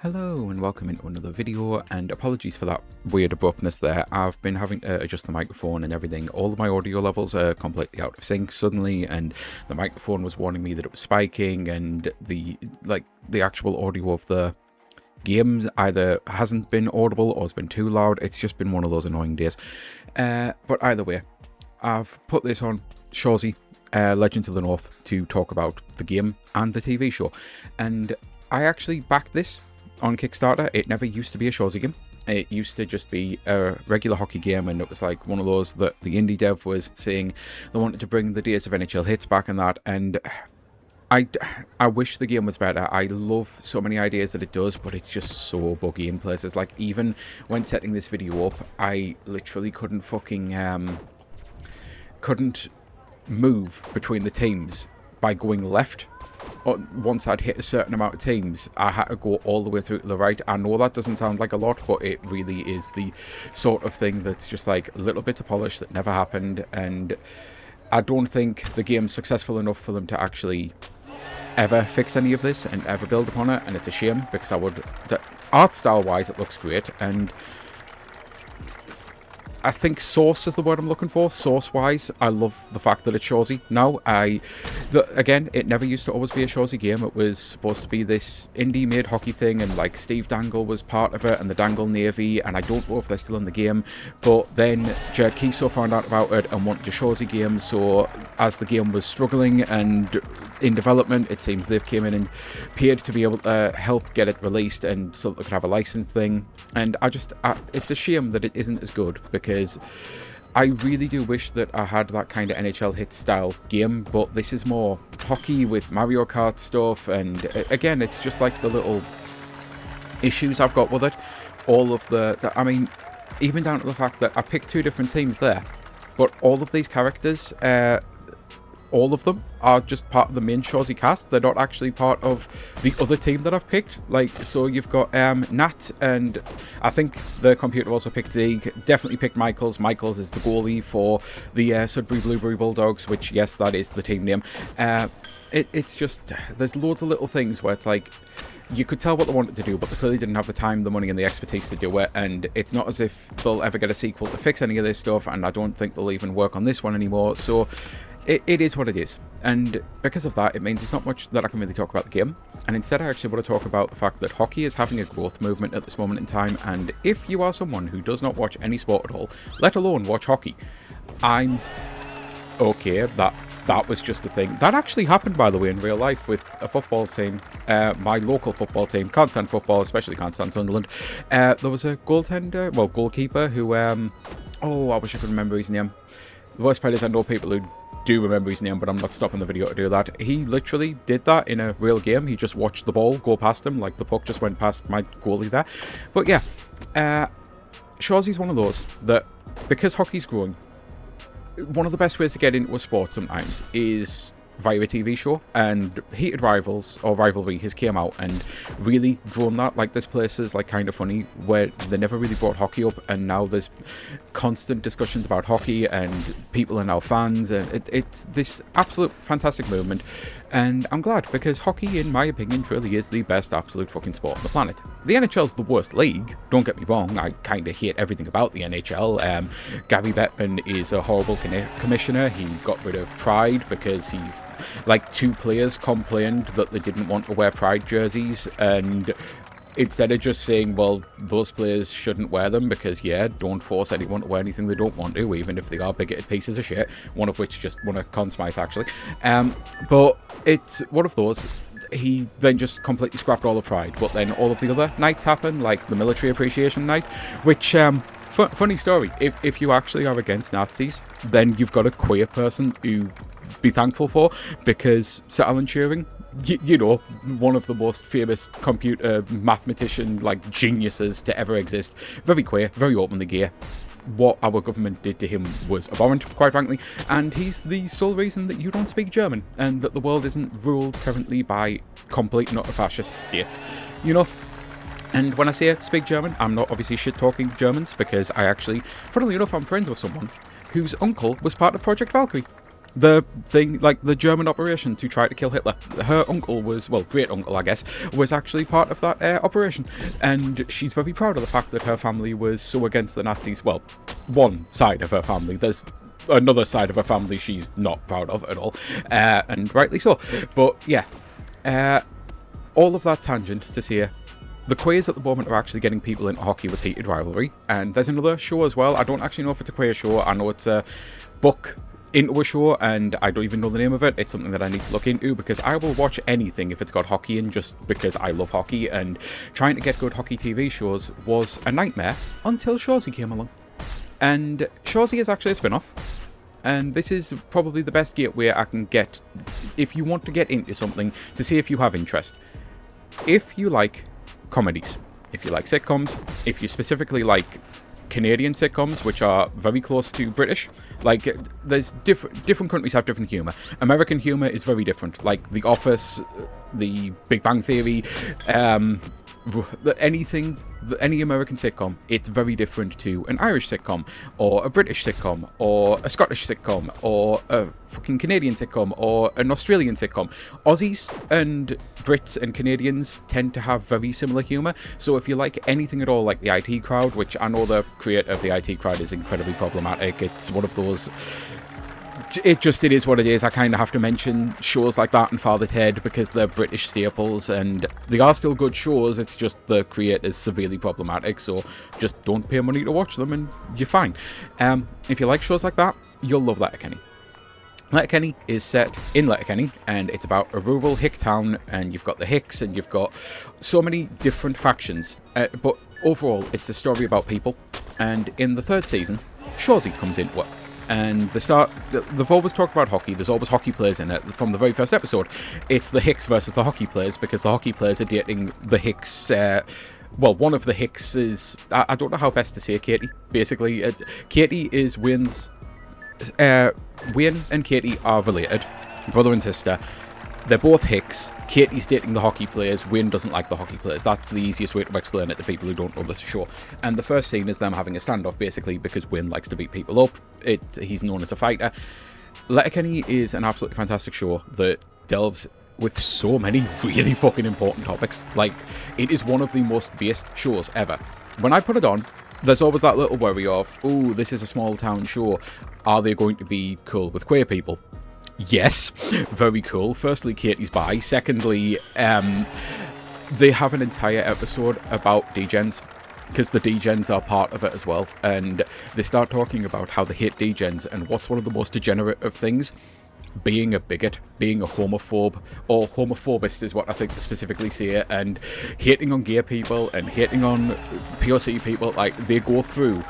Hello and welcome into another video, and apologies for that weird abruptness there. I've been having to adjust the microphone and everything. All of my audio levels are completely out of sync suddenly, and the microphone was warning me that it was spiking, and the actual audio of the game either hasn't been audible or has been too loud. It's just been one of those annoying days. But either way, I've put this on Shawsy, Legends of the North, to talk about the game and the TV show. And I actually backed this on Kickstarter. It never used to be a Shawsy game. It used to just be a regular hockey game, and it was like one of those that the indie dev was saying they wanted to bring the days of NHL hits back and that, and I wish the game was better. I love so many ideas that it does, but it's just so buggy in places. Like, even when setting this video up, I literally couldn't move between the teams by going left. Once I'd hit a certain amount of teams, I had to go all the way through to the right. I know that doesn't sound like a lot, but it really is the sort of thing that's just like a little bit of polish that never happened, and I don't think the game's successful enough for them to actually ever fix any of this and ever build upon it. And it's a shame, because art style wise it looks great, and I think source is the word I'm looking for. Source-wise, I love the fact that it's Shawsy now. Again, it never used to always be a Shawsy game. It was supposed to be this indie-made hockey thing, and like Steve Dangle was part of it, and the Dangle Navy, and I don't know if they're still in the game. But then Jared Keeso found out about it and wanted a Shawsy game. So as the game was struggling and in development, it seems they've came in and paid to be able to help get it released, and so that they could have a license thing. And it's a shame that it isn't as good, because I really do wish that I had that kind of NHL hit style game, but this is more hockey with Mario Kart stuff, and again, it's just like the little issues I've got with it. All of I mean, even down to the fact that I picked two different teams there, but all of these characters, all of them are just part of the main Shawsy cast. They're not actually part of the other team that I've picked. Like, so you've got Nat, and I think the computer also picked Zeke, definitely picked Michaels. Michaels is the goalie for the Sudbury Blueberry Bulldogs, which, yes, that is the team name. It's just, there's loads of little things where it's like, you could tell what they wanted to do, but they clearly didn't have the time, the money, and the expertise to do it, and it's not as if they'll ever get a sequel to fix any of this stuff, and I don't think they'll even work on this one anymore. So it is what it is, and because of that, it means there's not much that I can really talk about the game, and instead I actually want to talk about the fact that hockey is having a growth movement at this moment in time. And if you are someone who does not watch any sport at all, let alone watch hockey, I'm okay. That was just a thing. That actually happened, by the way, in real life with a football team, my local football team. Can't stand football, especially can't stand Sunderland. There was a goalkeeper who, I wish I could remember his name. The worst part is I know people who do remember his name, but I'm not stopping the video to do that. He literally did that in a real game. He just watched the ball go past him, like the puck just went past my goalie there. But yeah, Shawsy's one of those that, because hockey's growing, one of the best ways to get into a sport sometimes is via a TV show, and Heated Rivals, or Rivalry, has came out and really grown that. Like, there's places like Kinda Funny where they never really brought hockey up, and now there's constant discussions about hockey, and people are now fans, and it's this absolute fantastic movement. And I'm glad, because hockey, in my opinion, truly is the best absolute fucking sport on the planet. The NHL's the worst league, don't get me wrong. I kind of hate everything about the NHL. Gary Bettman is a horrible commissioner. He got rid of Pride because two players complained that they didn't want to wear Pride jerseys, and instead of just saying, well, those players shouldn't wear them, because, yeah, don't force anyone to wear anything they don't want to, even if they are bigoted pieces of shit, one of which just won a Conn Smythe, actually. But it's one of those. He then just completely scrapped all the Pride, but then all of the other nights happen, like the Military Appreciation Night, which, funny story, if you actually are against Nazis, then you've got a queer person to be thankful for, because Sir Alan Turing, you know, one of the most famous computer mathematician geniuses to ever exist, very queer, very openly gay. What our government did to him was abhorrent, quite frankly, and he's the sole reason that you don't speak German, and that the world isn't ruled currently by complete and utter fascist states, you know. And when I say speak German, I'm not obviously shit-talking Germans, because I actually, funnily enough, I'm friends with someone whose uncle was part of Project Valkyrie. the thing, like the German operation to try to kill Hitler. Her uncle was, well, great uncle, I guess, was actually part of that operation. And she's very proud of the fact that her family was so against the Nazis. Well, one side of her family. There's another side of her family she's not proud of at all. And rightly so. But yeah, all of that tangent to say, the Queers at the moment are actually getting people into hockey with heated rivalry. And there's another show as well. I don't actually know if it's a Queer show. I know it's a book into a show, and I don't even know the name of it. It's something that I need to look into, because I will watch anything if it's got hockey in, just because I love hockey, and trying to get good hockey TV shows was a nightmare until Shawsey came along. And Shawsey is actually a spin-off, and this is probably the best gateway I can get if you want to get into something, to see if you have interest. If you like comedies, if you like sitcoms, if you specifically like Canadian sitcoms, which are very close to British. Like, there's different countries have different humour. American humour is very different. Like The Office, The Big Bang Theory, any American sitcom, it's very different to an Irish sitcom, or a British sitcom, or a Scottish sitcom, or a fucking Canadian sitcom, or an Australian sitcom. Aussies and Brits and Canadians tend to have very similar humour, so if you like anything at all like the IT Crowd, which I know the creator of the IT Crowd is incredibly problematic, it's one of those... It is what it is. I kind of have to mention shows like that and Father Ted because they're British staples, and they are still good shows. It's just the creator's severely problematic, so just don't pay money to watch them and you're fine. If you like shows like that, you'll love Letterkenny. Letterkenny is set in Letterkenny, and it's about a rural hick town, and you've got the Hicks, and you've got so many different factions, but overall it's a story about people. And in the third season, Shawsey comes into it. And they've always talked about hockey. There's always hockey players in it. From the very first episode, it's the Hicks versus the hockey players, because the hockey players are dating the Hicks. Well, one of the Hicks is... I don't know how best to say Katie, basically. Katie is Wayne's... Wayne and Katie are related, brother and sister. They're both Hicks. Katie's dating the hockey players. Wayne doesn't like the hockey players. That's the easiest way to explain it to people who don't know this show. And the first scene is them having a standoff, basically, because Wayne likes to beat people up. He's known as a fighter. Letterkenny is an absolutely fantastic show that delves with so many really fucking important topics. Like, it is one of the most based shows ever. When I put it on, there's always that little worry of, oh, this is a small town show. Are they going to be cool with queer people? Yes, very cool. Firstly, Katie's bi. Secondly, they have an entire episode about degens, because the degens are part of it as well. And they start talking about how they hate degens, and what's one of the most degenerate of things? Being a bigot, being a homophobe, or homophobist is what I think they specifically say, and hating on gay people and hating on POC people. Like, they go through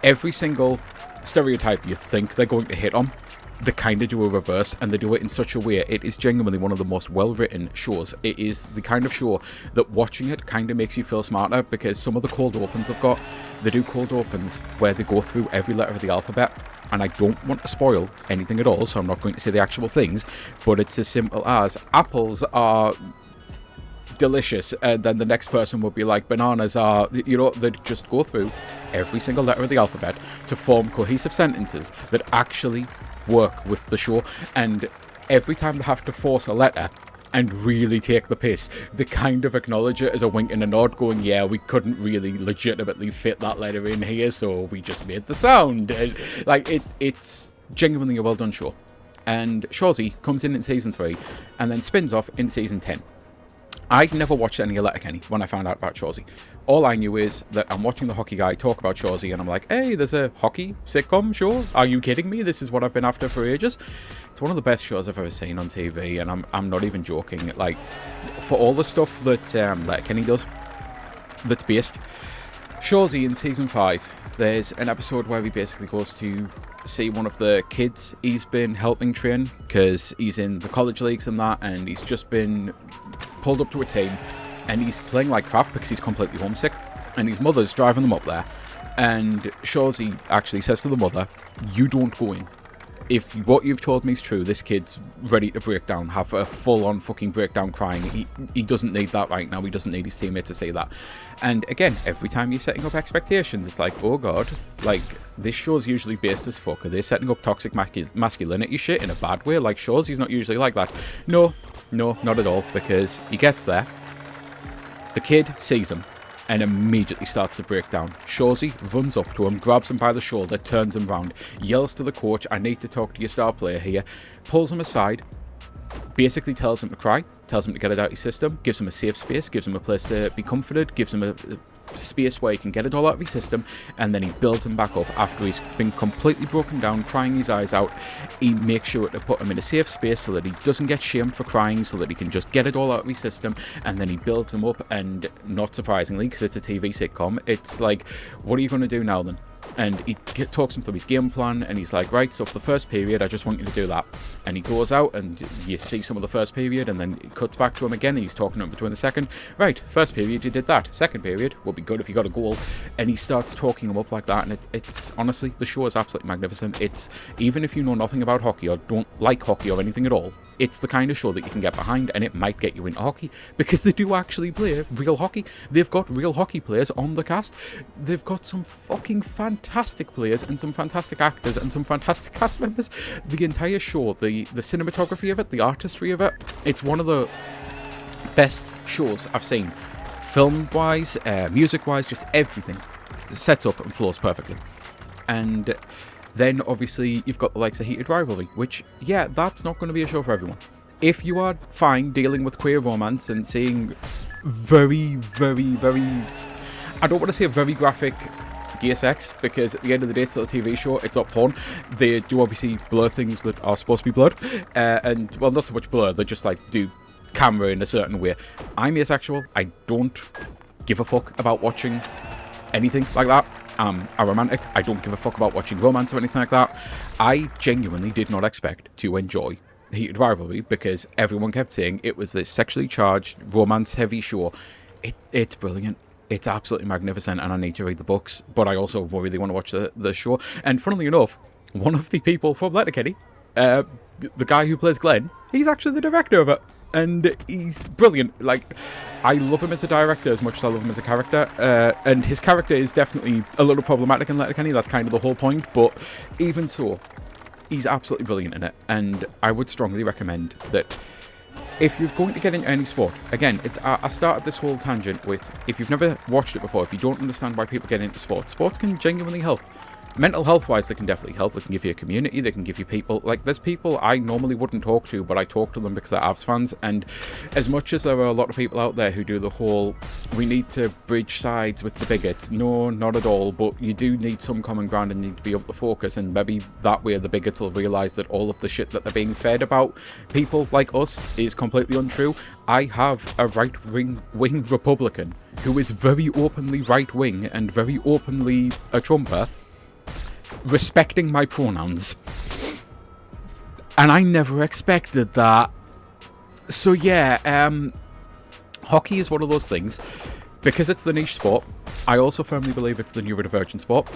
every single stereotype you think they're going to hit on. They kind of do a reverse, and they do it in such a way. It is genuinely one of the most well-written shows. It is the kind of show that watching it kind of makes you feel smarter, because some of the cold opens they've got, they do cold opens where they go through every letter of the alphabet, and I don't want to spoil anything at all, so I'm not going to say the actual things, but it's as simple as apples are delicious, and then the next person would be like, bananas are, you know, they just go through every single letter of the alphabet to form cohesive sentences that actually work with the show. And every time they have to force a letter and really take the piss, they kind of acknowledge it as a wink and a nod, going, yeah, we couldn't really legitimately fit that letter in here, so we just made the sound. And, like, it's genuinely a well done show. And Shawsey comes in season 3 and then spins off in season 10. I'd never watched any of Letterkenny when I found out about Shawsey. All I knew is that I'm watching the hockey guy talk about Shawsey, and I'm like, hey, there's a hockey sitcom show? Are you kidding me? This is what I've been after for ages. It's one of the best shows I've ever seen on TV, and I'm not even joking. Like, for all the stuff that Letterkenny does, that's based, Shawsey in season 5, there's an episode where he basically goes to see one of the kids he's been helping train, because he's in the college leagues and that, and he's just been pulled up to a team, and he's playing like crap because he's completely homesick, and his mother's driving them up there, and Shawsey actually says to the mother, you don't go in. if what you've told me is true, this kid's ready to break down, have a full-on fucking breakdown crying. He doesn't need that right now. He doesn't need his teammate to say that. And again, every time you're setting up expectations, it's like, oh god, like, this show's usually based as fuck. Are they setting up toxic masculinity shit in a bad way? Like, shows, he's not usually like that. No, not at all, because he gets there, the kid sees him, and immediately starts to break down. Shorzy runs up to him, grabs him by the shoulder, turns him round, yells to the coach, I need to talk to your star player here, pulls him aside, basically tells him to cry, tells him to get it out of his system, gives him a safe space, gives him a place to be comforted, gives him a space where he can get it all out of his system, and then he builds him back up after he's been completely broken down, crying his eyes out. He makes sure to put him in a safe space so that he doesn't get shamed for crying, so that he can just get it all out of his system, and then he builds him up. And not surprisingly, because it's a TV sitcom, it's like, what are you going to do now then? And he talks him through his game plan, and he's like, right, so for the first period, I just want you to do that. And he goes out, and you see some of the first period, and then it cuts back to him again, and he's talking to him between the second. Right, first period, you did that. Second period, would be good if you got a goal. And he starts talking him up like that, and it's honestly, the show is absolutely magnificent. It's, even if you know nothing about hockey, or don't like hockey or anything at all, it's the kind of show that you can get behind, and it might get you into hockey, because they do actually play real hockey. They've got real hockey players on the cast. They've got some fucking fantastic players, and some fantastic actors, and some fantastic cast members. The entire show, the cinematography of it, the artistry of it, it's one of the best shows I've seen. Film-wise, music-wise, just everything sets up and flows perfectly. And then, obviously, you've got the likes of Heated Rivalry, which, yeah, that's not going to be a show for everyone. If you are fine dealing with queer romance and seeing very, very, very, I don't want to say a very graphic gay sex, because at the end of the day, it's still a TV show, it's not porn. They do obviously blur things that are supposed to be blurred, and, well, not so much blur, they just, like, do camera in a certain way. I'm asexual, I don't give a fuck about watching anything like that. I'm a romantic, I don't give a fuck about watching romance or anything like that. I genuinely did not expect to enjoy Heated Rivalry, because everyone kept saying it was this sexually charged, romance-heavy show. It's brilliant. It's absolutely magnificent, and I need to read the books, but I also really want to watch the show. And funnily enough, one of the people from Letterkenny, the guy who plays Glenn, he's actually the director of it, and he's brilliant. Like, I love him as a director as much as I love him as a character, and his character is definitely a little problematic in Letterkenny, that's kind of the whole point, but even so, he's absolutely brilliant in it, and I would strongly recommend that if you're going to get into any sport, again, I started this whole tangent with, if you've never watched it before, if you don't understand why people get into sports can genuinely help. Mental health wise, they can definitely help. They can give you a community, they can give you people, like, there's people I normally wouldn't talk to, but I talk to them because they're Avs fans. And as much as there are a lot of people out there who do the whole, we need to bridge sides with the bigots, no, not at all, but you do need some common ground and need to be able to focus, and maybe that way the bigots will realise that all of the shit that they're being fed about people like us is completely untrue. I have a right-wing Republican who is very openly right-wing and very openly a Trumper, respecting my pronouns, and I never expected that. So yeah, hockey is one of those things, because it's the niche sport. I also firmly believe it's the neurodivergent sport.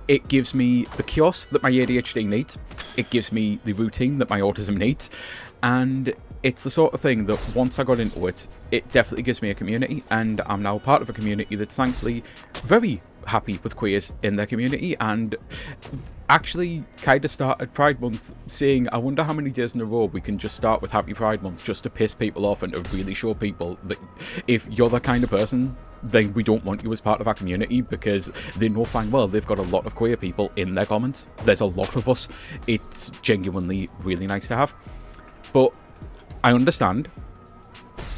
It gives me the chaos that my ADHD needs, it gives me the routine that my autism needs, and it's the sort of thing that once I got into it, it definitely gives me a community, and I'm now part of a community that's thankfully very happy with queers in their community, and actually kind of started Pride Month saying, I wonder how many days in a row we can just start with Happy Pride Month, just to piss people off and to really show people that if you're that kind of person, then we don't want you as part of our community, because they know fine well they've got a lot of queer people in their comments. There's a lot of us. It's genuinely really nice to have. But I understand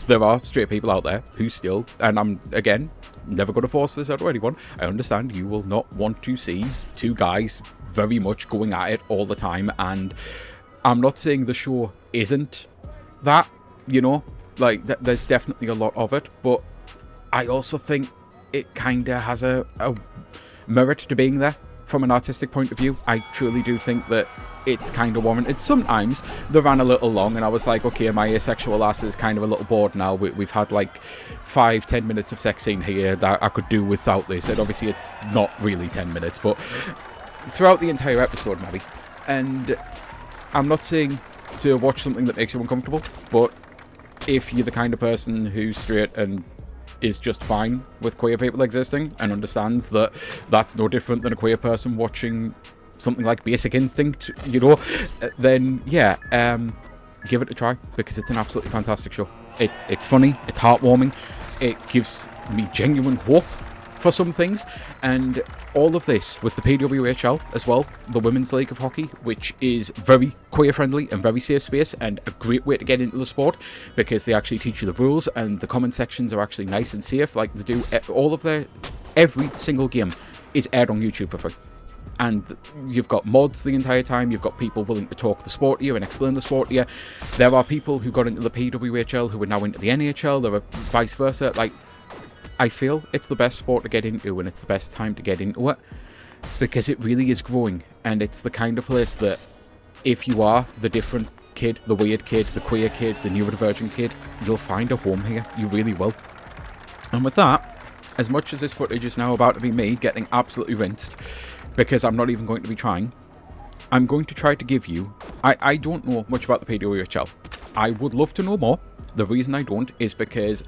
there are straight people out there who still, and I'm, again, never going to force this out to anyone, I understand you will not want to see two guys very much going at it all the time, and I'm not saying the show isn't that, you know, like, there's definitely a lot of it, but I also think it kind of has a merit to being there from an artistic point of view. I truly do think that it's kind of warranted. Sometimes they ran a little long, and I was like, okay, my asexual ass is kind of a little bored now. We've had like 5-10 minutes of sex scene here that I could do without this, and obviously it's not really 10 minutes, but throughout the entire episode, maybe. And I'm not saying to watch something that makes you uncomfortable, but if you're the kind of person who's straight and is just fine with queer people existing and understands that that's no different than a queer person watching something like Basic Instinct, you know, then yeah, give it a try, because it's an absolutely fantastic show. It's funny, it's heartwarming, it gives me genuine hope for some things, and all of this with the PWHL as well, the Women's League of Hockey, which is very queer friendly and very safe space and a great way to get into the sport, because they actually teach you the rules and the comment sections are actually nice and safe. Like, they do all of their, every single game is aired on YouTube for free. And you've got mods the entire time, you've got people willing to talk the sport to you and explain the sport to you. There are people who got into the PWHL who are now into the NHL, there are vice versa. Like, I feel it's the best sport to get into, and it's the best time to get into it, because it really is growing, and it's the kind of place that if you are the different kid, the weird kid, the queer kid, the neurodivergent kid, you'll find a home here. You really will. And with that, as much as this footage is now about to be me getting absolutely rinsed, because I'm not even going to be trying, I'm going to try to give you... I don't know much about the PWHL. I would love to know more. The reason I don't is because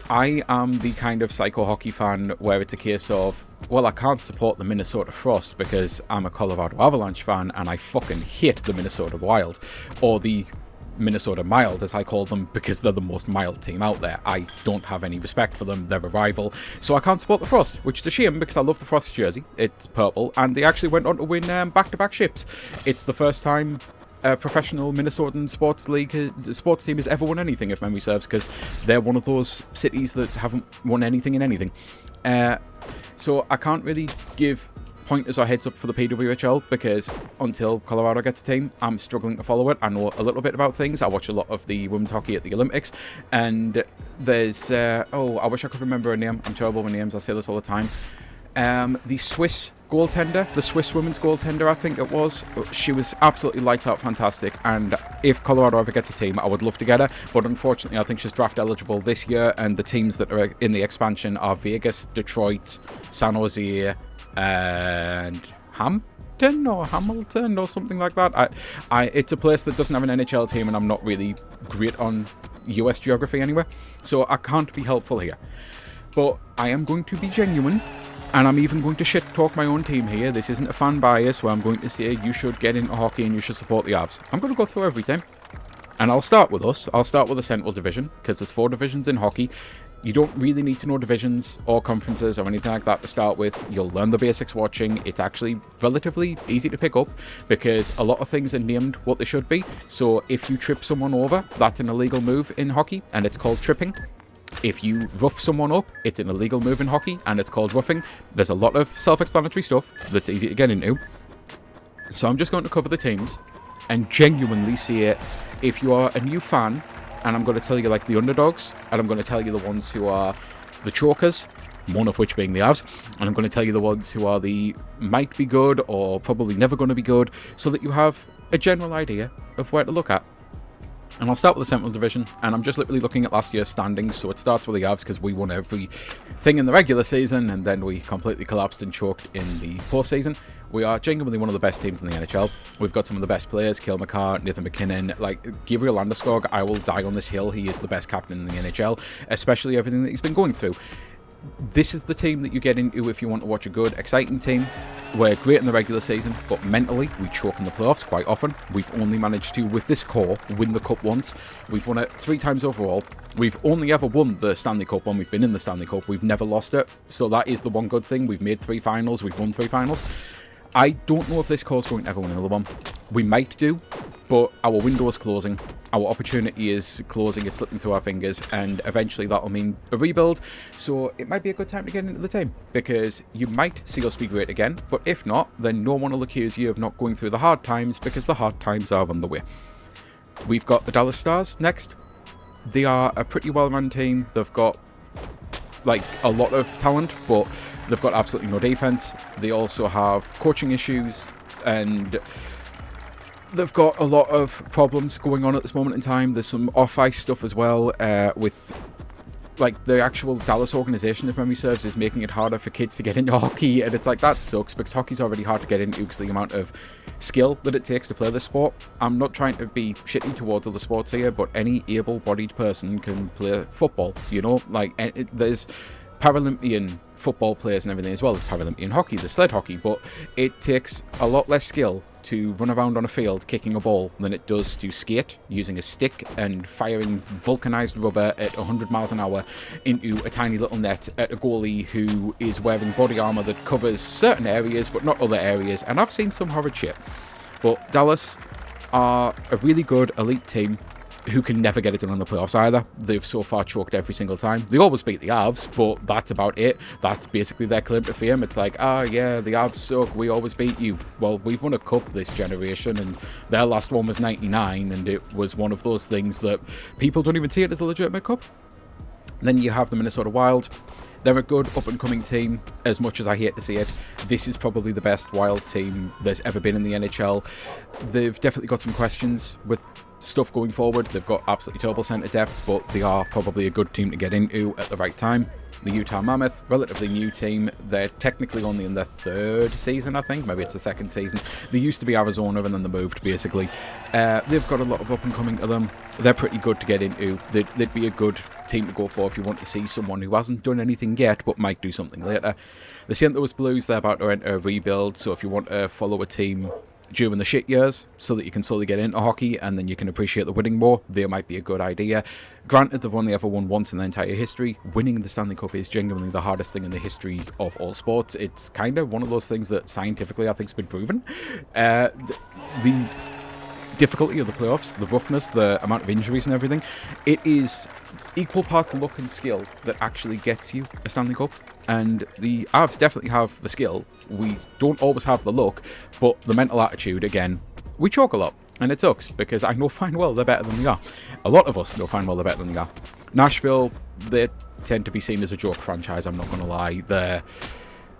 I am the kind of psycho hockey fan where it's a case of, well, I can't support the Minnesota Frost because I'm a Colorado Avalanche fan and I fucking hate the Minnesota Wild, or the Minnesota Mild, as I call them, because they're the most mild team out there. I don't have any respect for them. They're a rival. So I can't support the Frost, which is a shame because I love the Frost jersey. It's purple, and they actually went on to win back-to-back ships. It's the first time a professional Minnesotan sports team has ever won anything, if memory serves, because they're one of those cities that haven't won anything in anything. So I can't really give pointers or heads up for the PWHL, because until Colorado gets a team, I'm struggling to follow it. I know a little bit about things. I watch a lot of the women's hockey at the Olympics, and there's oh, I wish I could remember her name. I'm terrible with names. I say this all the time. The Swiss goaltender, the Swiss women's goaltender, I think it was. She was absolutely lights out fantastic, and if Colorado ever gets a team, I would love to get her, but unfortunately I think she's draft eligible this year, and the teams that are in the expansion are Vegas, Detroit, San Jose, and Hamilton or something like that. It's a place that doesn't have an NHL team, and I'm not really great on US geography anyway, so I can't be helpful here. But I am going to be genuine, and I'm even going to shit talk my own team here. This isn't a fan bias where I'm going to say you should get into hockey and you should support the Avs. I'm going to go through every team. And I'll start with us. I'll start with the Central Division, because there's 4 divisions in hockey. You don't really need to know divisions or conferences or anything like that to start with. You'll learn the basics watching. It's actually relatively easy to pick up, because a lot of things are named what they should be. So if you trip someone over, that's an illegal move in hockey, and it's called tripping. If you rough someone up, it's an illegal move in hockey, and it's called roughing. There's a lot of self-explanatory stuff that's easy to get into. So I'm just going to cover the teams and genuinely say, if you are a new fan, and I'm going to tell you like the underdogs, and I'm going to tell you the ones who are the chokers, one of which being the Avs, and I'm going to tell you the ones who are the might be good or probably never going to be good, so that you have a general idea of where to look at. And I'll start with the Central Division, and I'm just literally looking at last year's standings. So it starts with the Avs, because we won everything in the regular season, and then we completely collapsed and choked in the postseason. We are genuinely one of the best teams in the NHL. We've got some of the best players: Cale Makar, Nathan McKinnon, like Gabriel Landeskog. I will die on this hill. He is the best captain in the NHL, especially everything that he's been going through. This is the team that you get into if you want to watch a good, exciting team. We're great in the regular season, but mentally we choke in the playoffs quite often. We've only managed to, with this core, win the Cup once. We've won it 3 times overall. We've only ever won the Stanley Cup when we've been in the Stanley Cup. We've never lost it, so that is the one good thing. We've made 3 finals, we've won 3 finals. I don't know if this core is going to ever win another one. We might do, but our window is closing. Our opportunity is closing, it's slipping through our fingers, and eventually that'll mean a rebuild. So it might be a good time to get into the team, because you might see us be great again, but if not, then no one will accuse you of not going through the hard times, because the hard times are on the way. We've got the Dallas Stars next. They are a pretty well-run team. They've got like a lot of talent, but they've got absolutely no defense. They also have coaching issues, and they've got a lot of problems going on at this moment in time. There's some off-ice stuff as well with like the actual Dallas organization, if memory serves, is making it harder for kids to get into hockey, and it's like, that sucks, because hockey's already hard to get into because of the amount of skill that it takes to play this sport. I'm not trying to be shitty towards other sports here, but any able-bodied person can play football, you know? Like, there's Paralympian football players and everything as well as Paralympian hockey, the sled hockey, but it takes a lot less skill to run around on a field kicking a ball than it does to skate using a stick and firing vulcanized rubber at 100 miles an hour into a tiny little net at a goalie who is wearing body armor that covers certain areas but not other areas, and I've seen some horrid shit. But Dallas are a really good elite team who can never get it done in the playoffs either. They've so far choked every single time. They always beat the Avs, but that's about it. That's basically their claim to fame. It's like, yeah, the Avs suck, we always beat you. Well, we've won a cup this generation, and their last one was 99, and it was one of those things that people don't even see it as a legitimate cup. Then you have the Minnesota Wild. They're a good up-and-coming team, as much as I hate to see it. This is probably the best Wild team there's ever been in the NHL. They've definitely got some questions with stuff going forward. They've got absolutely terrible centre depth, but they are probably a good team to get into at the right time. The Utah Mammoth, relatively new team. They're technically only in their third season, I think. Maybe it's the second season. They used to be Arizona, and then they moved, basically. They've got a lot of up-and-coming to them. They're pretty good to get into. They'd be a good team to go for if you want to see someone who hasn't done anything yet, but might do something later. The St. Louis Blues, they're about to enter a rebuild, so if you want to follow a team during the shit years so that you can slowly get into hockey and then you can appreciate the winning more, they might be a good idea. Granted, they've only ever won once in their entire history. Winning the Stanley Cup is genuinely the hardest thing in the history of all sports. It's kind of one of those things that scientifically I think has been proven. The difficulty of the playoffs, the roughness, the amount of injuries and everything, it is equal parts luck and skill that actually gets you a Stanley Cup. And the Avs definitely have the skill. We don't always have the luck, but the mental attitude, again, we choke a lot. And it sucks, because I know fine well they're better than we are. A lot of us know fine well they're better than we are. Nashville, they tend to be seen as a joke franchise, I'm not going to lie. They're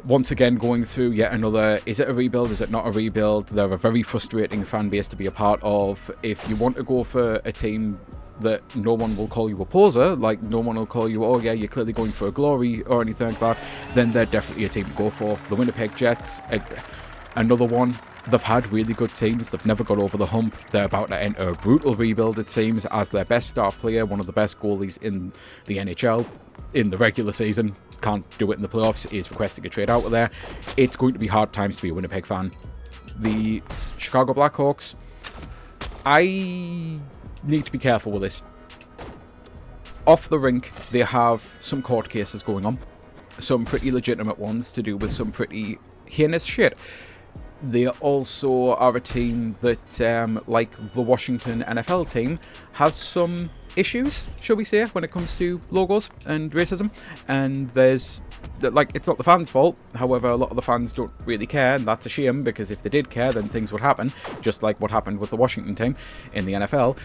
once again going through yet another, is it a rebuild, is it not a rebuild? They're a very frustrating fan base to be a part of. If you want to go for a team that no one will call you a poser, like no one will call you, oh yeah, you're clearly going for a glory or anything like that, then they're definitely a team to go for. The Winnipeg Jets, another one. They've had really good teams. They've never got over the hump. They're about to enter a brutal rebuild, it seems, as their best star player, one of the best goalies in the NHL in the regular season, can't do it in the playoffs, is requesting a trade out of there. It's going to be hard times to be a Winnipeg fan. The Chicago Blackhawks, I need to be careful with this. Off the rink, they have some court cases going on. Some pretty legitimate ones to do with some pretty heinous shit. They also are a team that, like the Washington NFL team, has some issues, shall we say, when it comes to logos and racism. And there's, like, it's not the fans' fault. However, a lot of the fans don't really care, and that's a shame, because if they did care, then things would happen, just like what happened with the Washington team in the NFL.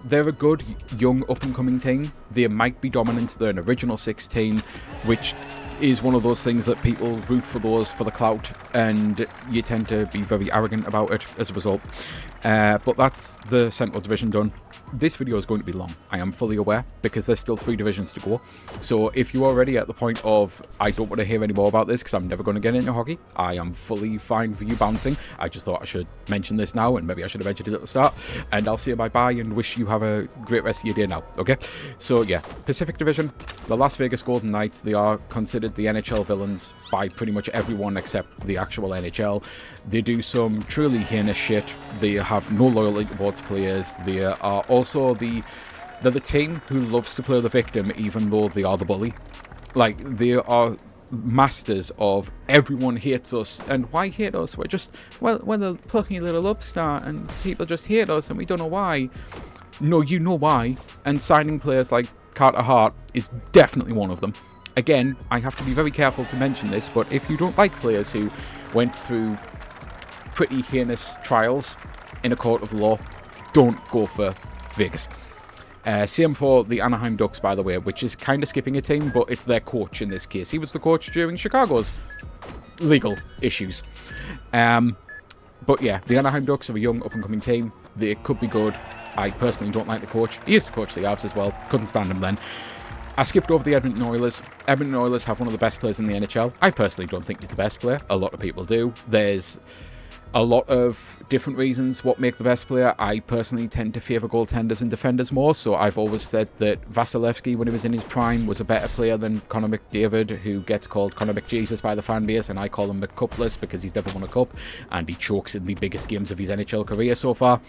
They're a good, young, up-and-coming team. They might be dominant. They're an original 16, which is one of those things that people root for those for the clout, and you tend to be very arrogant about it as a result. But that's the Central Division done. This video is going to be long, I am fully aware, because there's still 3 divisions to go. So if you're already at the point of, I don't want to hear any more about this because I'm never going to get into hockey, I am fully fine for you bouncing. I just thought I should mention this now, and maybe I should have mentioned it at the start. And I'll say bye-bye and wish you have a great rest of your day now, okay? So yeah, Pacific Division, the Las Vegas Golden Knights, they are considered the NHL villains by pretty much everyone except the actual NHL. They do some truly heinous shit. They have no loyalty towards players. They are also they're the team who loves to play the victim even though they are the bully. Like, they are masters of everyone hates us, and why hate us? We're just, well, we're the plucky little upstart and people just hate us and we don't know why. No, you know why, and signing players like Carter Hart is definitely one of them. Again, I have to be very careful to mention this, but if you don't like players who went through pretty heinous trials in a court of law, don't go for Vegas. Same for the Anaheim Ducks, by the way, which is kind of skipping a team, but it's their coach in this case. He was the coach during Chicago's legal issues. But yeah, the Anaheim Ducks are a young, up-and-coming team. They could be good. I personally don't like the coach. He used to coach the Avs as well. Couldn't stand him then. I skipped over the Edmonton Oilers. Edmonton Oilers have one of the best players in the NHL. I personally don't think he's the best player. A lot of people do. There's a lot of different reasons what make the best player. I personally tend to favour goaltenders and defenders more, so I've always said that Vasilevsky, when he was in his prime, was a better player than Connor McDavid, who gets called Connor McJesus by the fan base, and I call him McCupless because he's never won a cup, and he chokes in the biggest games of his NHL career so far.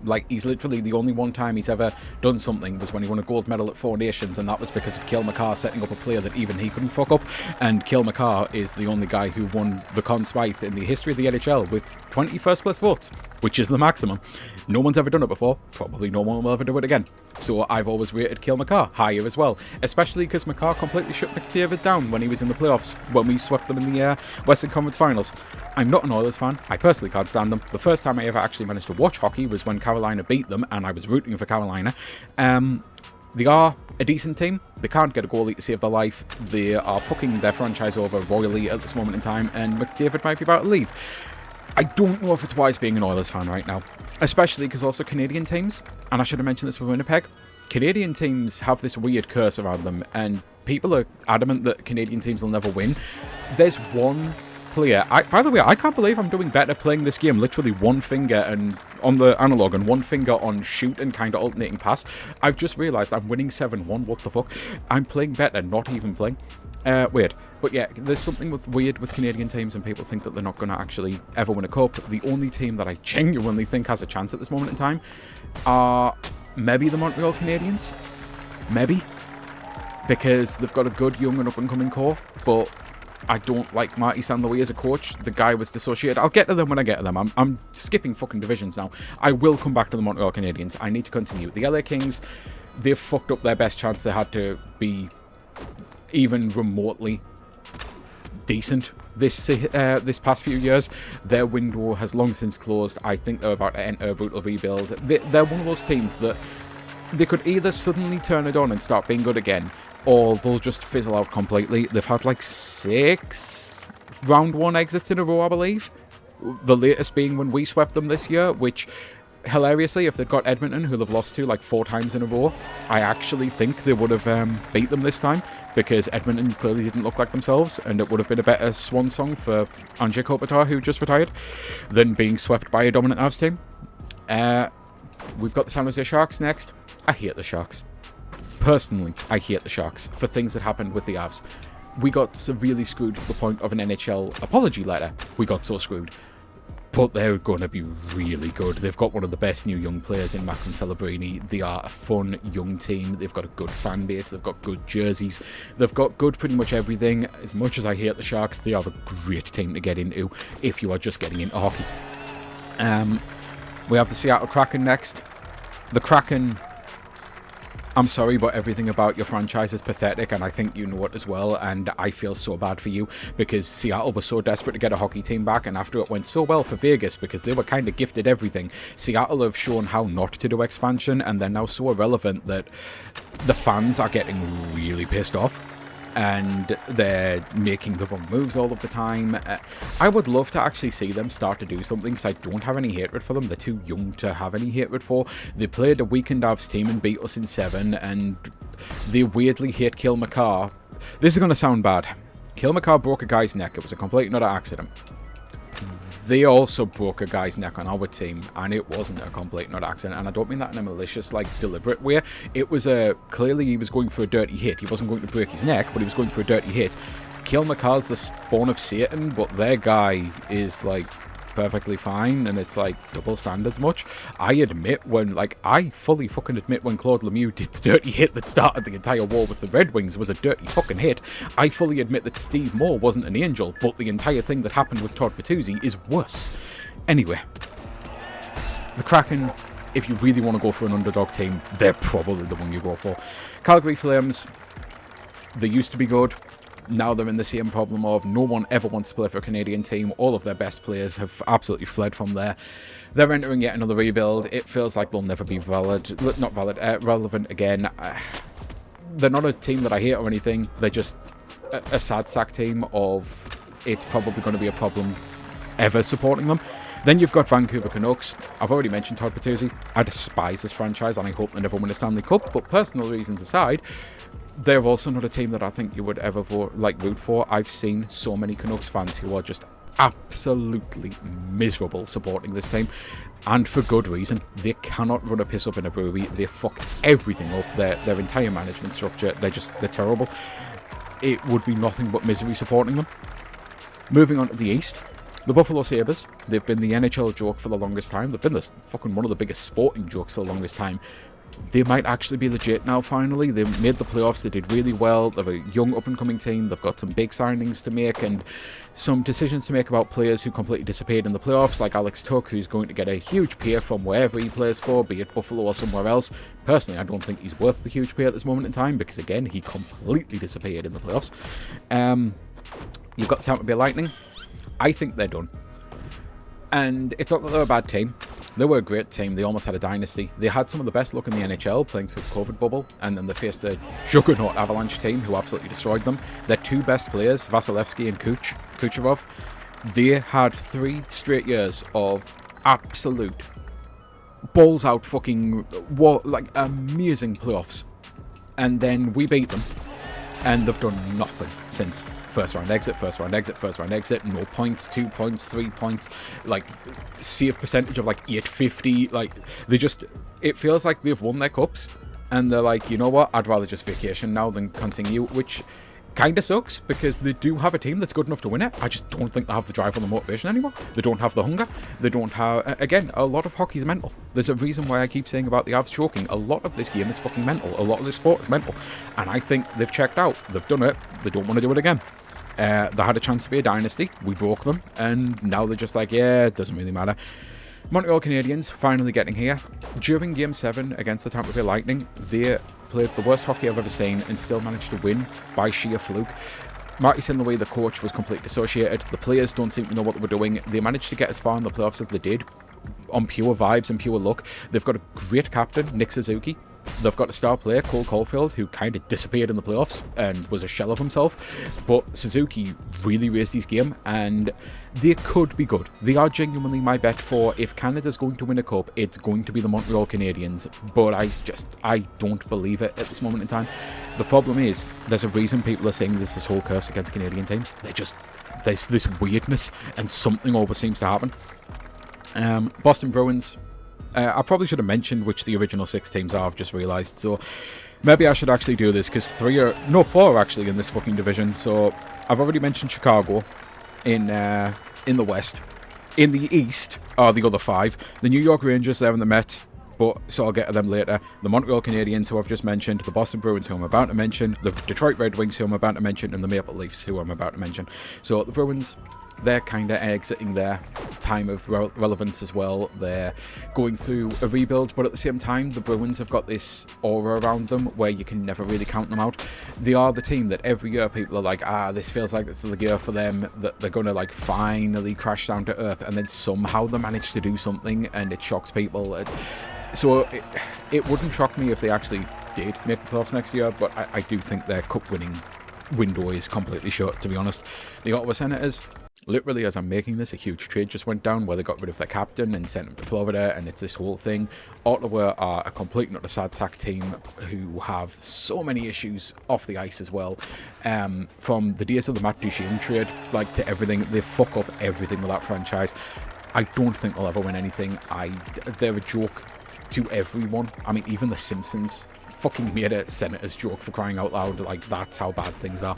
Like, he's literally the only one time he's ever done something was when he won a gold medal at Four Nations, and that was because of Cale Makar setting up a player that even he couldn't fuck up. And Cale Makar is the only guy who won the Conn Smythe in the history of the NHL with 20 first place votes, which is the maximum. No one's ever done it before. Probably no one will ever do it again. So I've always rated Cale Makar higher as well, especially because Makar completely shut McDavid down when he was in the playoffs, when we swept them in the Western Conference Finals. I'm not an Oilers fan. I personally can't stand them. The first time I ever actually managed to watch hockey was when Carolina beat them, and I was rooting for Carolina. They are a decent team. They can't get a goalie to save their life. They are fucking their franchise over royally at this moment in time, and McDavid might be about to leave. I don't know if it's wise being an Oilers fan right now, especially because also Canadian teams, and I should have mentioned this with Winnipeg, Canadian teams have this weird curse around them, and people are adamant that Canadian teams will never win. There's one player, by the way, I can't believe I'm doing better playing this game, literally one finger and on the analog and one finger on shoot and kind of alternating pass. I've just realised I'm winning 7-1, what the fuck? I'm playing better, not even playing. Weird. But yeah, there's something weird with Canadian teams, and people think that they're not going to actually ever win a cup. The only team that I genuinely think has a chance at this moment in time are maybe the Montreal Canadiens. Maybe. Because they've got a good young and up-and-coming core, but I don't like Marty St. Louis as a coach. The guy was dissociated. I'll get to them when I get to them. I'm skipping fucking divisions now. I will come back to the Montreal Canadiens. I need to continue. The LA Kings, they've fucked up their best chance they had to be even remotely decent this past few years. Their window has long since closed. I think they're about to enter a brutal rebuild. They're one of those teams that they could either suddenly turn it on and start being good again, or they'll just fizzle out completely. They've had like 6 round 1 exits in a row, I believe. The latest being when we swept them this year, which, hilariously, if they'd got Edmonton, who they've lost to like 4 times in a row, I actually think they would have beat them this time, because Edmonton clearly didn't look like themselves, and it would have been a better swan song for Andrzej Kopitar, who just retired, than being swept by a dominant Avs team. We've got the San Jose Sharks next. I hate the Sharks. Personally, I hate the Sharks for things that happened with the Avs. We got severely screwed to the point of an NHL apology letter. We got so screwed. But they're going to be really good. They've got one of the best new young players in Macklin Celebrini. They are a fun young team. They've got a good fan base. They've got good jerseys. They've got good pretty much everything. As much as I hate the Sharks, they are a great team to get into if you are just getting into hockey. We have the Seattle Kraken next. The Kraken, I'm sorry, but everything about your franchise is pathetic, and I think you know it as well, and I feel so bad for you, because Seattle was so desperate to get a hockey team back, and after it went so well for Vegas, because they were kind of gifted everything, Seattle have shown how not to do expansion, and they're now so irrelevant that the fans are getting really pissed off, and they're making the wrong moves all of the time. I would love to actually see them start to do something, because I don't have any hatred for them. They're too young to have any hatred for. They played a weekend Avs team and beat us in 7, and they weirdly hate Cale Makar. This is going to sound bad. Cale Makar broke a guy's neck. It was a complete not an accident. They also broke a guy's neck on our team, and it wasn't a complete not accident, and I don't mean that in a malicious, like, deliberate way. It was clearly he was going for a dirty hit. He wasn't going to break his neck, but he was going for a dirty hit. Cale Makar's the spawn of Satan, but their guy is, like, perfectly fine, and it's like double standards much. I admit I fully fucking admit when Claude Lemieux did the dirty hit that started the entire war with the Red Wings was a dirty fucking hit. I fully admit that Steve Moore wasn't an angel, but the entire thing that happened with Todd Bertuzzi is worse. Anyway, the Kraken, if you really want to go for an underdog team, they're probably the one you go for. Calgary Flames, they used to be good. Now they're in the same problem of no one ever wants to play for a Canadian team. All of their best players have absolutely fled from there. They're entering yet another rebuild. It feels like they'll never be relevant again. They're not a team that I hate or anything. They're just a sad sack team of it's probably going to be a problem ever supporting them. Then you've got Vancouver Canucks. I've already mentioned Todd Bertuzzi. I despise this franchise and I hope they never win a Stanley Cup, but personal reasons aside, they're also not a team that I think you would ever root for. I've seen so many Canucks fans who are just absolutely miserable supporting this team, and for good reason. They cannot run a piss up in a brewery. They fuck everything up. Their entire management structure, they're terrible. It would be nothing but misery supporting them. Moving on to the East, the Buffalo Sabres. They've been the NHL joke for the longest time. They've been one of the biggest sporting jokes for the longest time. They might actually be legit now, finally. They made the playoffs. They did really well. They're a young, up-and-coming team. They've got some big signings to make and some decisions to make about players who completely disappeared in the playoffs, like Alex Tuch, who's going to get a huge pay from wherever he plays for, be it Buffalo or somewhere else. Personally, I don't think he's worth the huge pay at this moment in time because, again, he completely disappeared in the playoffs. You've got the Tampa Bay Lightning. I think they're done. And it's not that they're a bad team. They were a great team. They almost had a dynasty. They had some of the best luck in the NHL playing through the COVID bubble, and then they faced a juggernaut Avalanche team who absolutely destroyed them. Their two best players, Vasilevsky and Kucherov, they had 3 straight years of absolute balls out fucking amazing playoffs. And then we beat them, and they've done nothing since. First round exit, no points, 2 points, 3 points, save percentage of 850. It feels like they've won their cups and they're like, you know what, I'd rather just vacation now than continue, which kind of sucks because they do have a team that's good enough to win it. I just don't think they have the drive or the motivation anymore. They don't have the hunger. They don't have, again, a lot of hockey's mental. There's a reason why I keep saying about the Avs choking. A lot of this game is fucking mental. A lot of this sport is mental. And I think they've checked out. They've done it. They don't want to do it again. They had a chance to be a dynasty. We broke them. And now they're just like, yeah, it doesn't really matter. Montreal Canadiens finally getting here. During Game 7 against the Tampa Bay Lightning, they played the worst hockey I've ever seen and still managed to win by sheer fluke. Marty Sinlaway, the coach, was completely dissociated. The players don't seem to know what they were doing. They managed to get as far in the playoffs as they did on pure vibes and pure luck. They've got a great captain, Nick Suzuki. They've got a star player, Cole Caulfield, who kind of disappeared in the playoffs and was a shell of himself. But Suzuki really raised his game, and they could be good. They are genuinely my bet for, if Canada's going to win a cup, it's going to be the Montreal Canadiens. But I don't believe it at this moment in time. The problem is, there's a reason people are saying there's this whole curse against Canadian teams. There's this weirdness, and something always seems to happen. Boston Bruins. I probably should have mentioned which the original 6 teams are, I've just realised. So maybe I should actually do this, because 4 are actually in this fucking division. So I've already mentioned Chicago in the West. In the East are the other 5. The New York Rangers, they're in the Met, so I'll get to them later. The Montreal Canadiens, who I've just mentioned. The Boston Bruins, who I'm about to mention. The Detroit Red Wings, who I'm about to mention. And the Maple Leafs, who I'm about to mention. So the Bruins, they're kind of exiting their time of relevance as well. They're going through a rebuild, but at the same time, the Bruins have got this aura around them where you can never really count them out. They are the team that every year people are like, this feels like it's the year for them, that they're going to finally crash down to earth, and then somehow they manage to do something and it shocks people. So it wouldn't shock me if they actually did make the playoffs next year, but I do think their cup winning window is completely shut, to be honest. The Ottawa Senators, literally, as I'm making this, a huge trade just went down where they got rid of their captain and sent him to Florida, and it's this whole thing. Ottawa are a complete and utter sad sack team who have so many issues off the ice as well. From the days of the Matt Duchene trade, to everything, they fuck up everything with that franchise. I don't think they'll ever win anything. They're a joke to everyone. I mean, even the Simpsons fucking made a Senators joke, for crying out loud. That's how bad things are.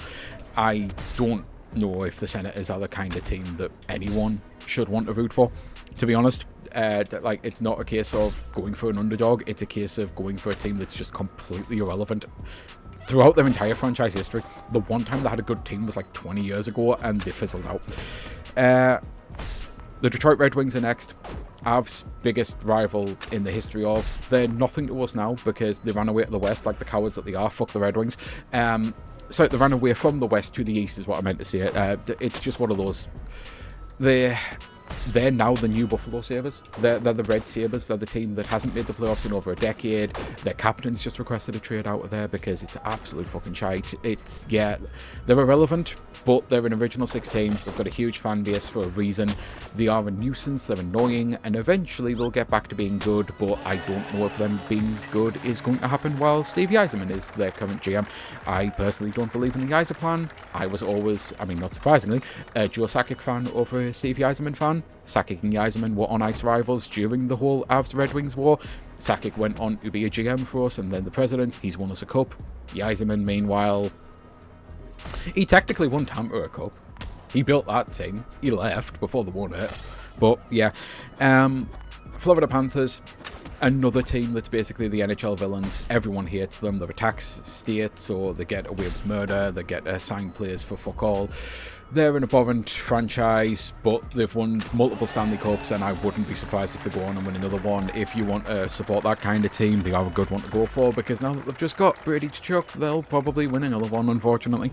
I don't know if the Senators are the kind of team that anyone should want to root for, to be honest. It's not a case of going for an underdog, it's a case of going for a team that's just completely irrelevant throughout their entire franchise history. The one time they had a good team was 20 years ago, and they fizzled out. The Detroit Red Wings are next. Avs' biggest rival in the history of. They're nothing to us now because they ran away to the West like the cowards that they are. Fuck the Red Wings. So they ran away from the West to the East is what I meant to say. It's just one of those. they're now the new Buffalo Sabres. They're the Red Sabres. They're the team that hasn't made the playoffs in over a decade. Their captain's just requested a trade out of there because it's absolute fucking shite. It's, yeah, they're irrelevant, but they're an original six team. They've got a huge fan base for a reason. They are a nuisance, they're annoying, and eventually they'll get back to being good, but I don't know if them being good is going to happen while Steve Yzerman is their current GM. I personally don't believe in the Yzer plan. I was always, I mean, not surprisingly, a Joe Sakic fan over a Steve Yzerman fan. Sakic and Yzerman were on ice rivals during the whole Avs-Red Wings war. Sakic went on to be a GM for us and then the president. He's won us a cup. Yzerman, meanwhile, he technically won Tampa a cup. He built that team. He left before they won it. But, yeah. Florida Panthers, another team that's basically the NHL villains. Everyone hates them. They're a tax state, so they get away with murder. They get assigned players for fuck all. They're an abhorrent franchise, but they've won multiple Stanley Cups, and I wouldn't be surprised if they go on and win another one. If you want to support that kind of team, they are a good one to go for, because now that they've just got Brady Tkachuk, they'll probably win another one, unfortunately.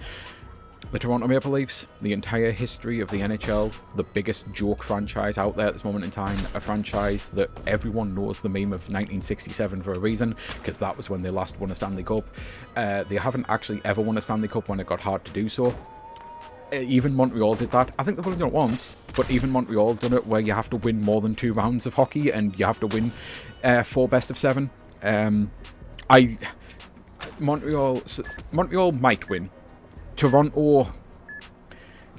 The Toronto Maple Leafs, the entire history of the NHL, the biggest joke franchise out there at this moment in time, a franchise that everyone knows the meme of 1967 for a reason, because that was when they last won a Stanley Cup. They haven't actually ever won a Stanley Cup when it got hard to do so. Even Montreal did that. I think they've only done it once, but even Montreal done it where you have to win more than 2 rounds of hockey and you have to win 4 best of 7. Montreal might win. Toronto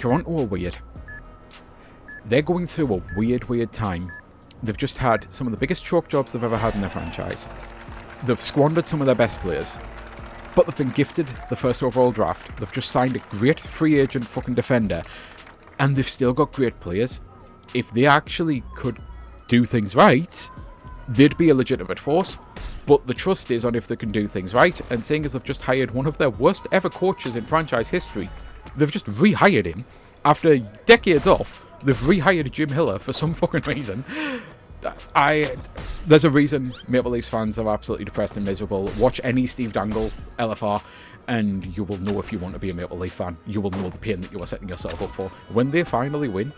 are weird. They're going through a weird time. They've just had some of the biggest choke jobs they've ever had in their franchise. They've squandered some of their best players. But they've been gifted the first overall draft. They've just signed a great free agent fucking defender. And they've still got great players. If they actually could do things right, they'd be a legitimate force. But the trust is on if they can do things right. And seeing as they've just hired one of their worst ever coaches in franchise history, they've just rehired him. After decades off, they've rehired Jim Hiller for some fucking reason. There's a reason Maple Leafs fans are absolutely depressed and miserable. Watch any Steve Dangle LFR and you will know if you want to be a Maple Leaf fan. You will know the pain that you are setting yourself up for. When they finally win,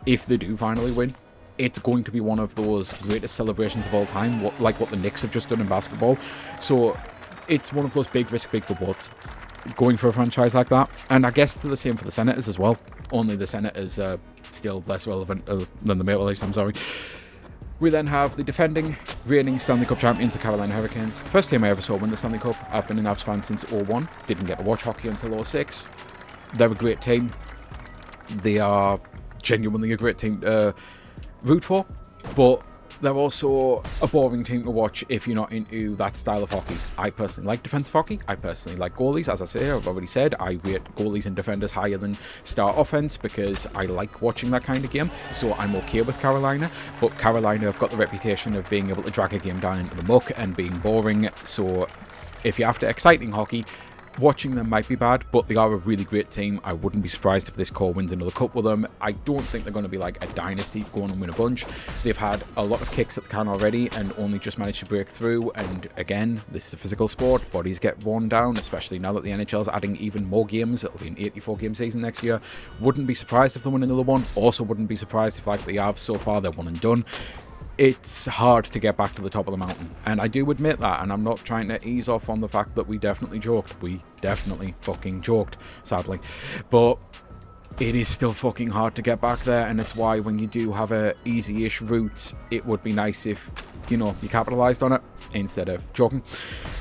if they do finally win, it's going to be one of those greatest celebrations of all time, like what the Knicks have just done in basketball. So it's one of those big risk, big rewards going for a franchise like that. And I guess the same for the Senators as well. Only the Senators are still less relevant than the Maple Leafs, I'm sorry. We then have the defending, reigning Stanley Cup champions, the Carolina Hurricanes. First team I ever saw win the Stanley Cup. I've been an Avs fan since 01. Didn't get to watch hockey until 06. They're a great team. They are genuinely a great team to root for, but they're also a boring team to watch if you're not into that style of hockey. I personally like defensive hockey. I personally like goalies. As I say, I've already said, I rate goalies and defenders higher than star offense because I like watching that kind of game, so I'm okay with Carolina. But Carolina have got the reputation of being able to drag a game down into the muck and being boring, so if you're after exciting hockey, watching them might be bad, but they are a really great team. I wouldn't be surprised if this core wins another cup with them. I don't think they're going to be like a dynasty, go on and win a bunch. They've had a lot of kicks at the can already and only just managed to break through. And again, this is a physical sport. Bodies get worn down, especially now that the NHL is adding even more games. It'll be an 84-game season next year. Wouldn't be surprised if they win another one. Also wouldn't be surprised if, like they have so far, they're one and done. It's hard to get back to the top of the mountain, and I do admit that, and I'm not trying to ease off on the fact that we definitely joked. We definitely fucking joked, sadly, but it is still fucking hard to get back there, and it's why when you do have a easy-ish route, it would be nice if, you know, you capitalised on it instead of joking.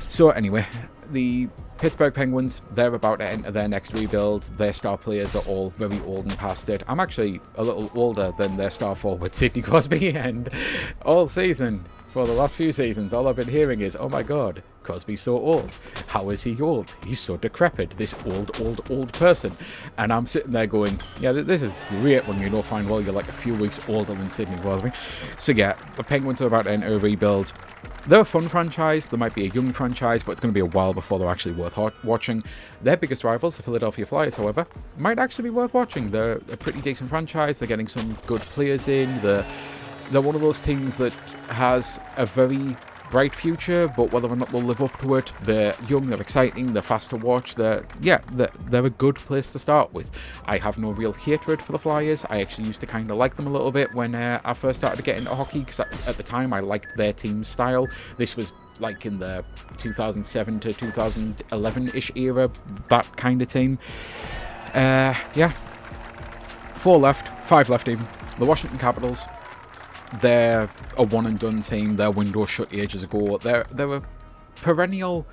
So anyway, the Pittsburgh Penguins, they're about to enter their next rebuild. Their star players are all very old and past it. I'm actually a little older than their star forward, Sidney Crosby, and all season, for the last few seasons, all I've been hearing is, oh my god, Crosby's so old. How is he old? He's so decrepit, this old person. And I'm sitting there going, yeah, this is great when you know fine well you're like a few weeks older than Sidney Crosby. So yeah, the Penguins are about to enter a rebuild. They're a fun franchise. They might be a young franchise, but it's going to be a while before they're actually worth watching. Their biggest rivals, the Philadelphia Flyers, however, might actually be worth watching. They're a pretty decent franchise. They're getting some good players in. They're one of those teams that has a very bright future, but whether or not they'll live up to it, they're young, they're exciting, they're fast to watch, they're a good place to start with. I have no real hatred for the Flyers. I actually used to kind of like them a little bit when I first started to get into hockey, because at the time I liked their team style. This was like in the 2007 to 2011-ish era, that kind of team. Yeah. 4 left, 5 left even. The Washington Capitals. They're a one-and-done team. Their window shut ages ago. They're a perennial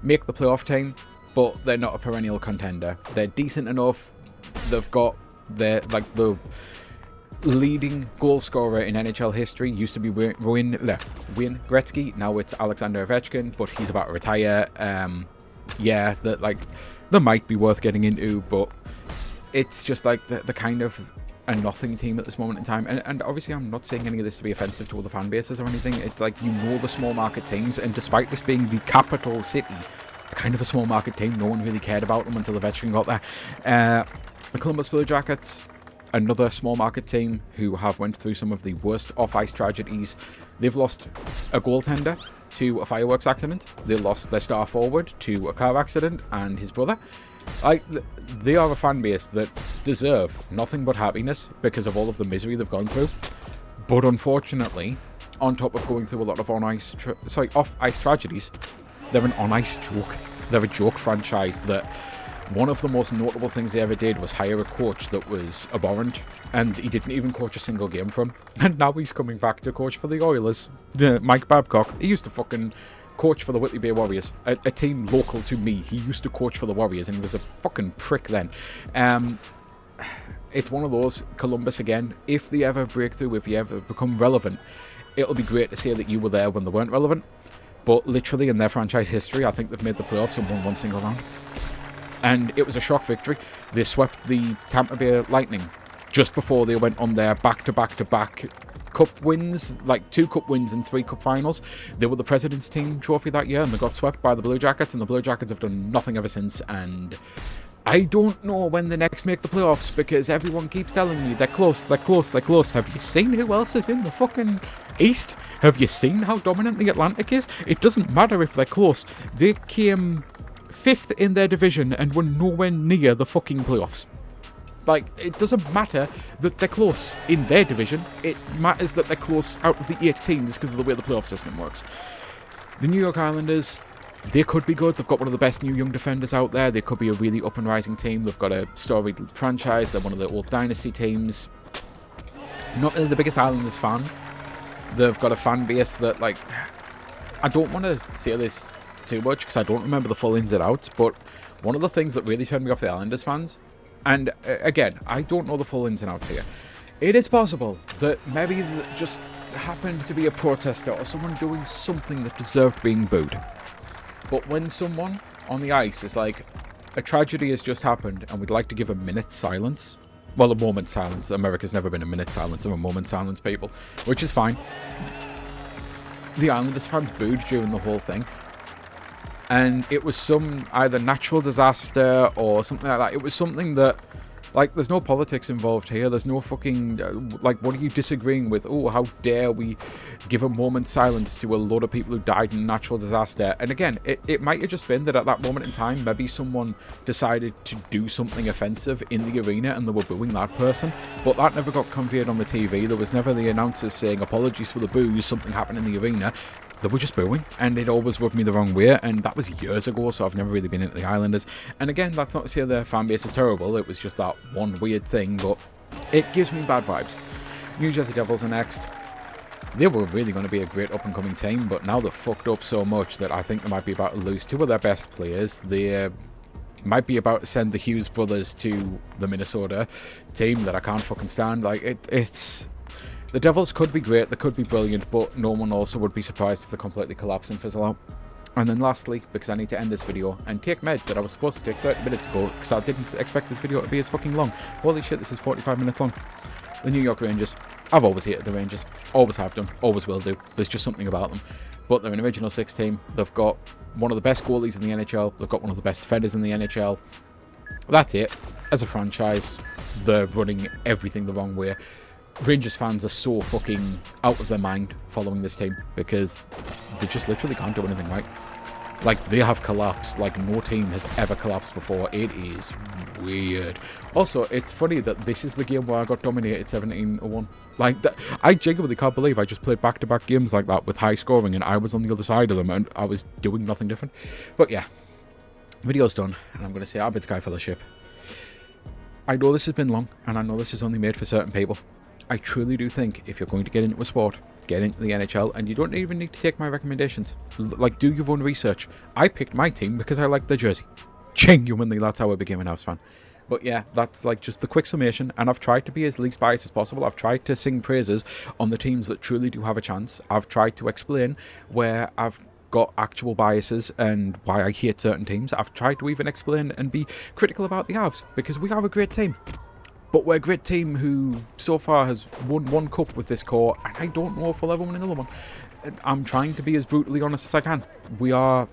make-the-playoff team, but they're not a perennial contender. They're decent enough. They've got the leading goal scorer in NHL history. Used to be Wayne Gretzky. Now it's Alexander Ovechkin, but he's about to retire. Yeah, they might be worth getting into, but it's just like the kind of a nothing team at this moment in time. And obviously I'm not saying any of this to be offensive to other fan bases or anything. It's like, the small market teams, and despite this being the capital city, it's kind of a small market team. No one really cared about them until Ovechkin got there. The Columbus Blue Jackets, another small market team who have went through some of the worst off-ice tragedies. They've lost a goaltender to a fireworks accident. They lost their star forward to a car accident and his brother. They are a fan base that deserve nothing but happiness because of all of the misery they've gone through. But unfortunately, on top of going through a lot of off-ice tragedies, they're an on-ice joke. They're a joke franchise that one of the most notable things they ever did was hire a coach that was abhorrent, and he didn't even coach a single game for him. And now he's coming back to coach for the Oilers. Mike Babcock. He used to fucking coach for the Whitley Bay Warriors, a team local to me. He used to coach for the Warriors, and he was a fucking prick then. It's one of those, Columbus again, if they ever break through, if you ever become relevant, it'll be great to say that you were there when they weren't relevant. But literally in their franchise history, I think they've made the playoffs and won one single round. And it was a shock victory. They swept the Tampa Bay Lightning just before they went on their back-to-back-to-back cup wins, like 2 cup wins and 3 cup finals. They were the President's Team trophy that year, and they got swept by the Blue Jackets, and the Blue Jackets have done nothing ever since. And I don't know when they next make the playoffs, because everyone keeps telling me they're close, they're close, they're close. Have you seen who else is in the fucking East? Have you seen how dominant the Atlantic is? It doesn't matter if they're close. They came 5th in their division and were nowhere near the fucking playoffs. Like, it doesn't matter that they're close in their division. It matters that they're close out of the 8 teams because of the way the playoff system works. The New York Islanders, they could be good. They've got one of the best new young defenders out there. They could be a really up and rising team. They've got a storied franchise. They're one of the old dynasty teams. Not really the biggest Islanders fan. They've got a fan base that, like, I don't want to say this too much because I don't remember the full ins and outs, but one of the things that really turned me off the Islanders fans, and again, I don't know the full ins and outs here, it is possible that maybe just happened to be a protester or someone doing something that deserved being booed. But when someone on the ice is like, a tragedy has just happened and we'd like to give a minute's silence, well, a moment's silence. America's never been a minute's silence or a moment's silence, people, which is fine. The Islanders fans booed during the whole thing. And it was some either natural disaster or something like that. It was something that, like, there's no politics involved here. There's no fucking, like, what are you disagreeing with? Oh, how dare we give a moment's silence to a lot of people who died in a natural disaster? And again, it might have just been that at that moment in time, maybe someone decided to do something offensive in the arena and they were booing that person. But that never got conveyed on the TV. There was never the announcers saying, apologies for the boos, something happened in the arena. They were just booing, and it always rubbed me the wrong way, and that was years ago, so I've never really been into the Islanders. And again, that's not to say their fan base is terrible, it was just that one weird thing, but it gives me bad vibes. New Jersey Devils are next. They were really going to be a great up-and-coming team, but now they've fucked up so much that I think they might be about to lose 2 of their best players. They might be about to send the Hughes brothers to the Minnesota team that I can't fucking stand. Like, it's... The Devils could be great, they could be brilliant, but no one also would be surprised if they completely collapse and fizzle out. And then lastly, because I need to end this video and take meds that I was supposed to take 30 minutes ago, because I didn't expect this video to be as fucking long. Holy shit, this is 45 minutes long. The New York Rangers. I've always hated the Rangers. Always have done. Always will do. There's just something about them. But they're an original 6 team. They've got one of the best goalies in the NHL. They've got one of the best defenders in the NHL. That's it. As a franchise, they're running everything the wrong way. Rangers fans are so fucking out of their mind following this team because they just literally can't do anything right. Like, they have collapsed like no team has ever collapsed before. It is weird. Also, it's funny that this is the game where I got dominated 17-1. Like, I genuinely can't believe I just played back-to-back games like that with high scoring and I was on the other side of them and I was doing nothing different. But yeah, video's done and I'm going to say Arbid Sky Fellowship. I know this has been long and I know this is only made for certain people. I truly do think if you're going to get into a sport, get into the NHL, and you don't even need to take my recommendations. Like, do your own research. I picked my team because I liked their jersey. Genuinely, that's how I became an Avs fan. But yeah, that's like just the quick summation, and I've tried to be as least biased as possible. I've tried to sing praises on the teams that truly do have a chance. I've tried to explain where I've got actual biases and why I hate certain teams. I've tried to even explain and be critical about the Avs, because we are a great team. But we're a great team who, so far, has won one cup with this core, and I don't know if we'll ever win another one. I'm trying to be as brutally honest as I can. We are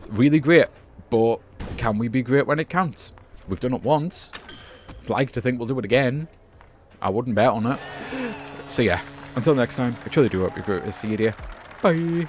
really great, but can we be great when it counts? We've done it once. I'd like to think we'll do it again. I wouldn't bet on it. So yeah, until next time, I truly do hope you're great. See you there. Bye.